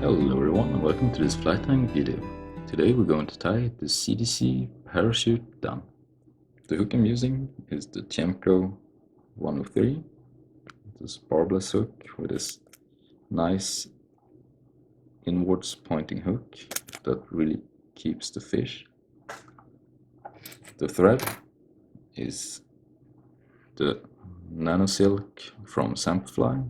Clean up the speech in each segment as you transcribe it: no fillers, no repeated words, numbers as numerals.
Hello everyone and welcome to this fly tying video. Today we're going to tie the Cdc Parachute Dun. The hook I'm using is the Tiemco 103. This barbless hook with this nice inwards pointing hook that really keeps the fish. The thread is the Nanosilk from Semperfli,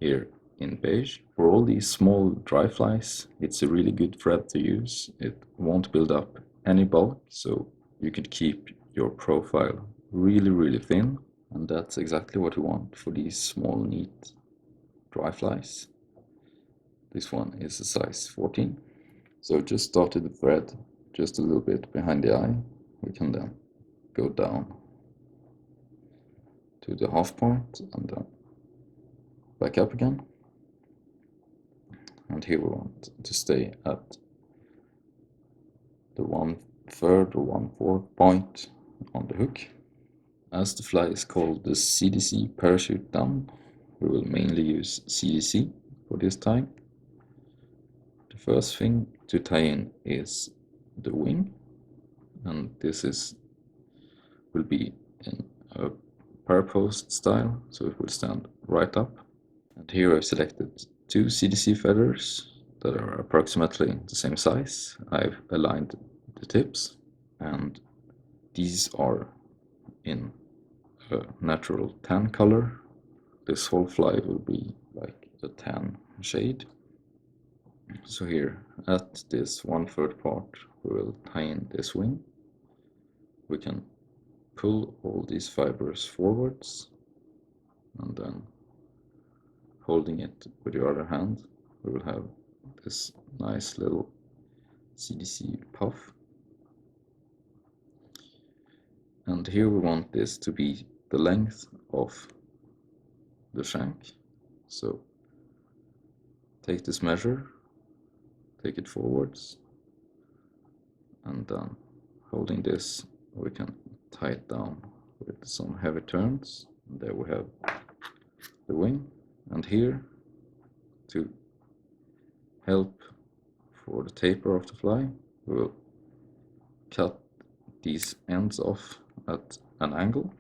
here in Beige. For all these small dry flies, it's a really good thread to use. It won't build up any bulk, so you can keep your profile really thin, and that's exactly what you want for these small neat dry flies. This one is a size 14. So just started the thread just a little bit behind the eye. We can then go down to the half point and then back up again. And here we want to stay at the 1/3 or 1/4 point on the hook. As the fly is called the Cdc Parachute Dun, we will mainly use Cdc for this tie. The first thing to tie in is the wing, and this will be in a parapost style, so it will stand right up. And here I've selected 2 Cdc feathers that are approximately the same size. I've aligned the tips, and these are in a natural tan color. This whole fly will be like a tan shade. So here at this 1/3 part we will tie in this wing. We can pull all these fibers forwards, and then holding it with your other hand we will have this nice little Cdc puff. And here we want this to be the length of the shank. So take this measure, take it forwards, and then holding this we can tie it down with some heavy turns. And there we have the wing. And here, to help for the taper of the fly, we will cut these ends off at an angle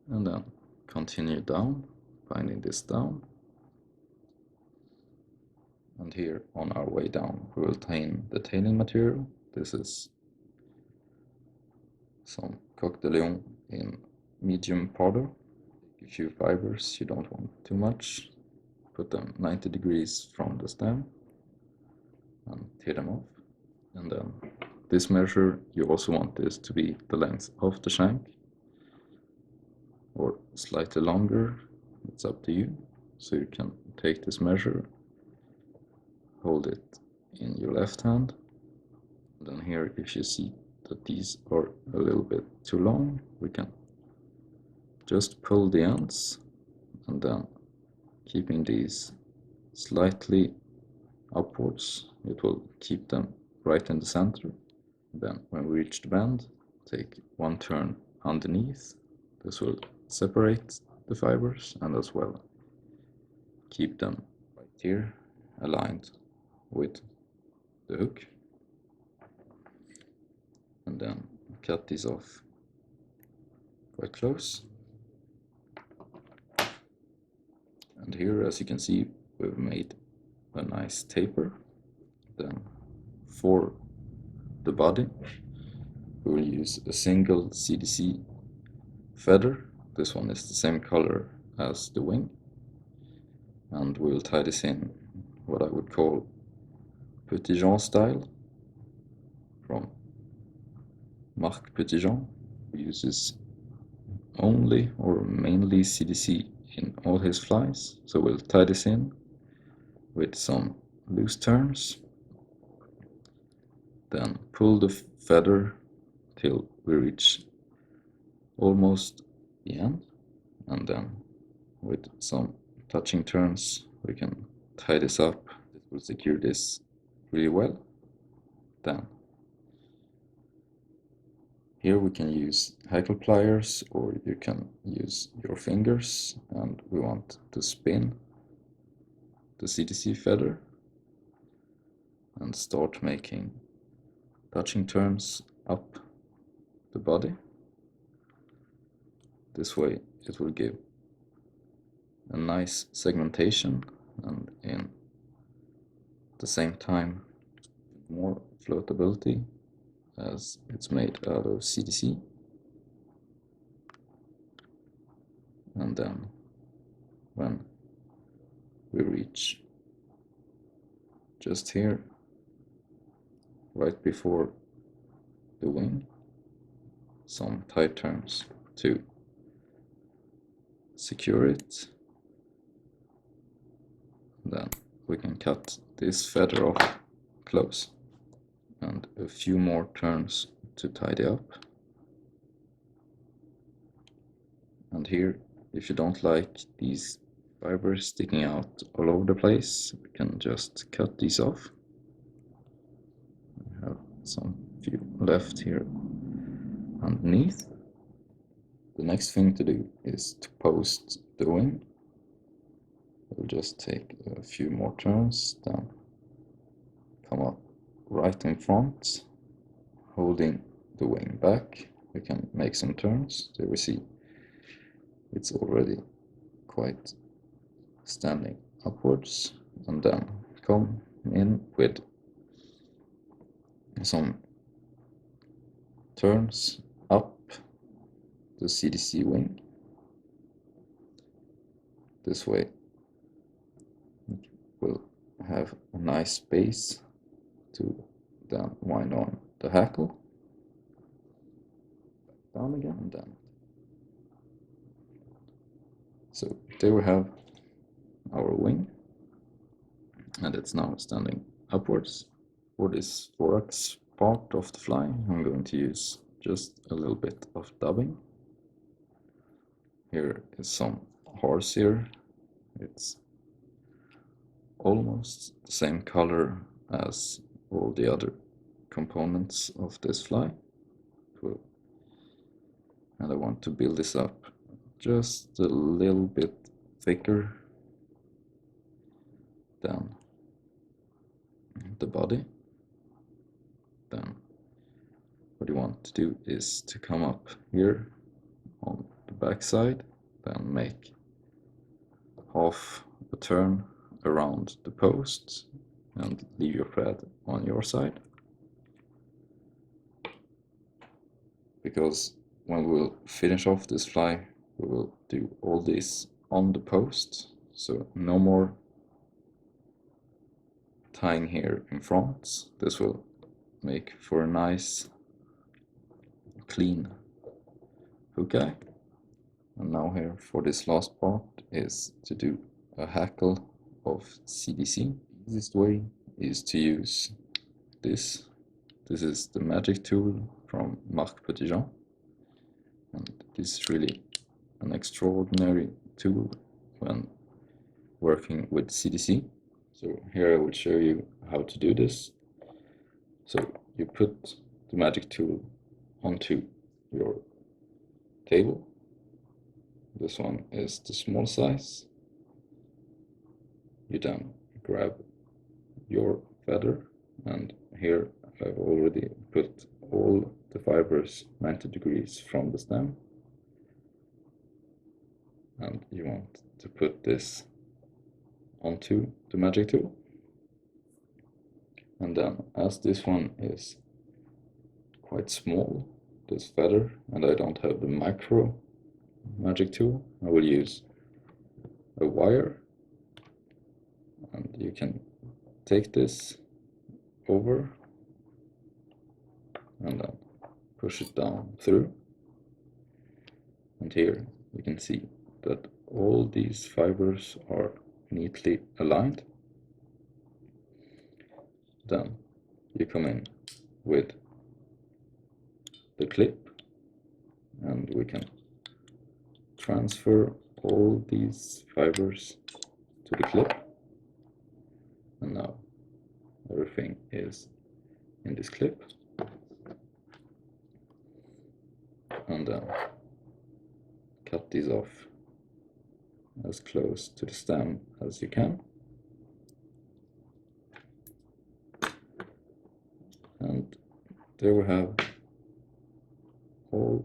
and then continue down, binding this down. And here on our way down we will tie in the tailing material. This is some Coq de Lion in medium pardo. A few fibers, you don't want too much. Put them 90 degrees from the stem and tear them off. And then this measure, you also want this to be the length of the shank, or slightly longer, it's up to you. So you can take this measure, hold it in your left hand, and then here if you see that these are a little bit too long, we can just pull the ends, and then keeping these slightly upwards, it will keep them right in the center. Then when we reach the bend, take one turn underneath. This will separate the fibers and as well keep them right here aligned with the hook. And then cut these off quite close. And here, as you can see, we've made a nice taper. Then for the body we will use a single Cdc feather. This one is the same color as the wing, and we will tie this in what I would call Petit Jean style from Marc Petit Jean, who uses only or mainly Cdc in all his flies. So we'll tie this in with some loose turns, then pull the feather till we reach almost the end, and then with some touching turns we can tie this up. It will secure this really well. Then Here we can use hackle pliers, or you can use your fingers, and we want to spin the CDC feather and start making touching turns up the body. This way it will give a nice segmentation, and in the same time more floatability, as it's made out of CDC. And then when we reach just here, right before the wing, some tight turns to secure it. Then we can cut this feather off close, and a few more turns to tidy up. And here, if you don't like these fibers sticking out all over the place, we can just cut these off. I have some few left here underneath. The next thing to do is to post the wing. We'll just take a few more turns, then come up right in front, holding the wing back. We can make some turns. There we see it's already quite standing upwards, and then come in with some turns up the CDC wing. This way we'll have a nice base to then wind on the hackle. Down again, and then. So there we have our wing, and it's now standing upwards. For this thorax part of the fly, I'm going to use just a little bit of dubbing. Here is some horsehair. It's almost the same color as all the other components of this fly. And I want to build this up just a little bit thicker than the body. Then what you want to do is to come up here on the back side, then make half a turn around the post and leave your thread on your side, because when we'll finish off this fly we will do all this on the post, so no more tying here in front. This will make for a nice clean hook eye. And now here for this last part is to do a hackle of CDC. The easiest way is to use this. This is the magic tool from Marc Petitjean, and this is really an extraordinary tool when working with CDC. So here I will show you how to do this. So you put the magic tool onto your table. This one is the small size. You then grab your feather, and here I've already put all the fibers 90 degrees from the stem, and you want to put this onto the magic tool. And then, as this one is quite small, this feather, and I don't have the micro magic tool, I will use a wire, and you can take this over and then push it down through, and here you can see that all these fibers are neatly aligned. Then you come in with the clip, and we can transfer all these fibers to the clip, and now everything is in this clip. and then cut these off as close to the stem as you can. And there we have all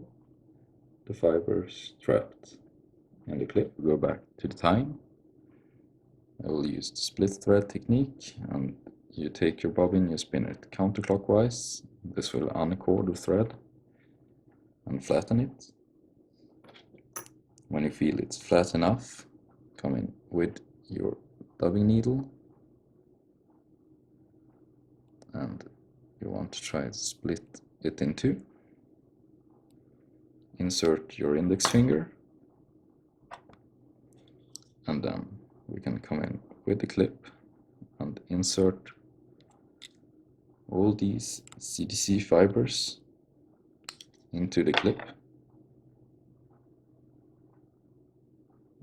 the fibers trapped in the clip. Go back to the tying. I will use the split thread technique, and you take your bobbin, you spin it counterclockwise. This will uncord the thread and flatten it. When you feel it's flat enough, come in with your dubbing needle, and you want to try to split it in two. Insert your index finger, and then we can come in with the clip and insert all these CDC fibers into the clip.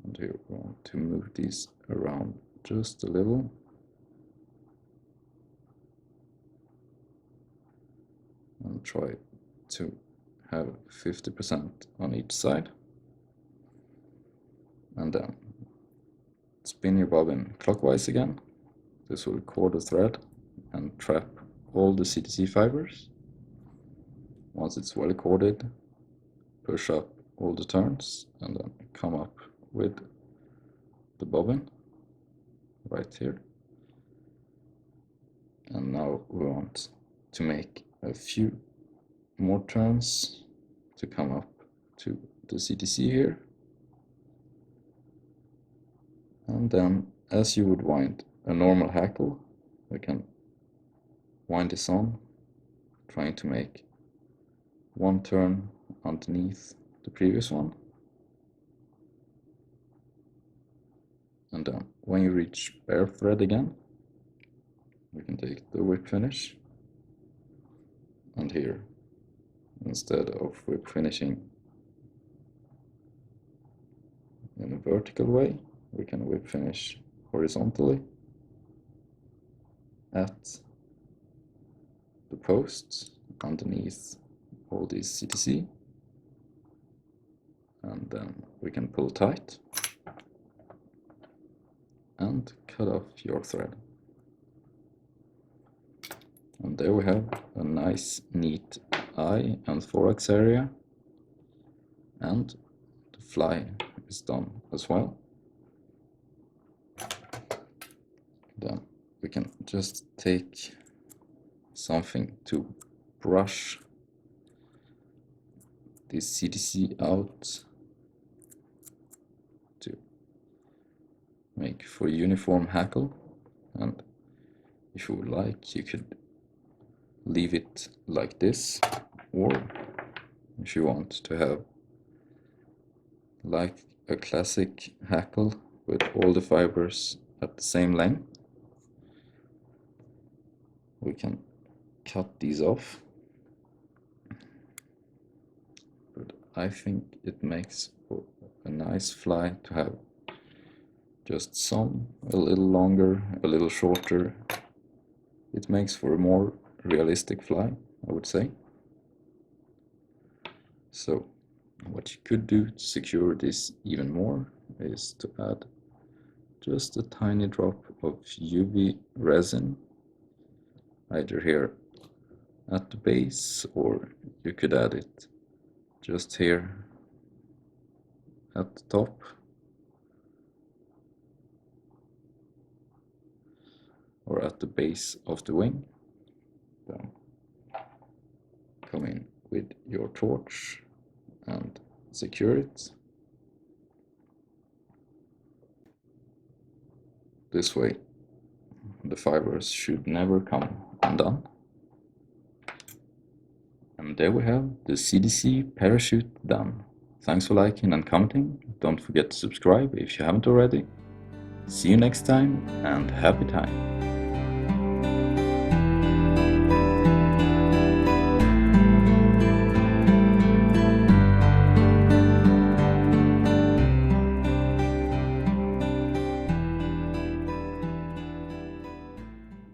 And we want to move these around just a little. And try to have 50% on each side. And then spin your bobbin clockwise again. This will cord the thread and trap all the CDC fibers. Once it's well corded, push up all the turns and then come up with the bobbin right here. And now we want to make a few more turns to come up to the CDC here. And then, as you would wind a normal hackle, we can wind this on, trying to make one turn underneath the previous one. And then, when you reach bare thread again, we can take the whip finish, and here, instead of whip finishing in a vertical way, we can whip finish horizontally at the posts underneath all these CDC, and then we can pull tight and cut off your thread. And there we have a nice neat eye and thorax area, and the fly is done as well. Then we can just take something to brush this CDC out to make for a uniform hackle. And if you would like, you could leave it like this, or if you want to have like a classic hackle with all the fibers at the same length, we can cut these off. But I think it makes for a nice fly to have just some, a little longer, a little shorter. It makes for a more realistic fly, I would say. So what you could do to secure this even more is to add just a tiny drop of UV resin, either here at the base, or you could add it just here at the top. Or at the base of the wing. Then come in with your torch and secure it. This way the fibers should never come undone. And there we have the CDC Parachute done. Thanks for liking and commenting. Don't forget to subscribe if you haven't already. See you next time, and happy time!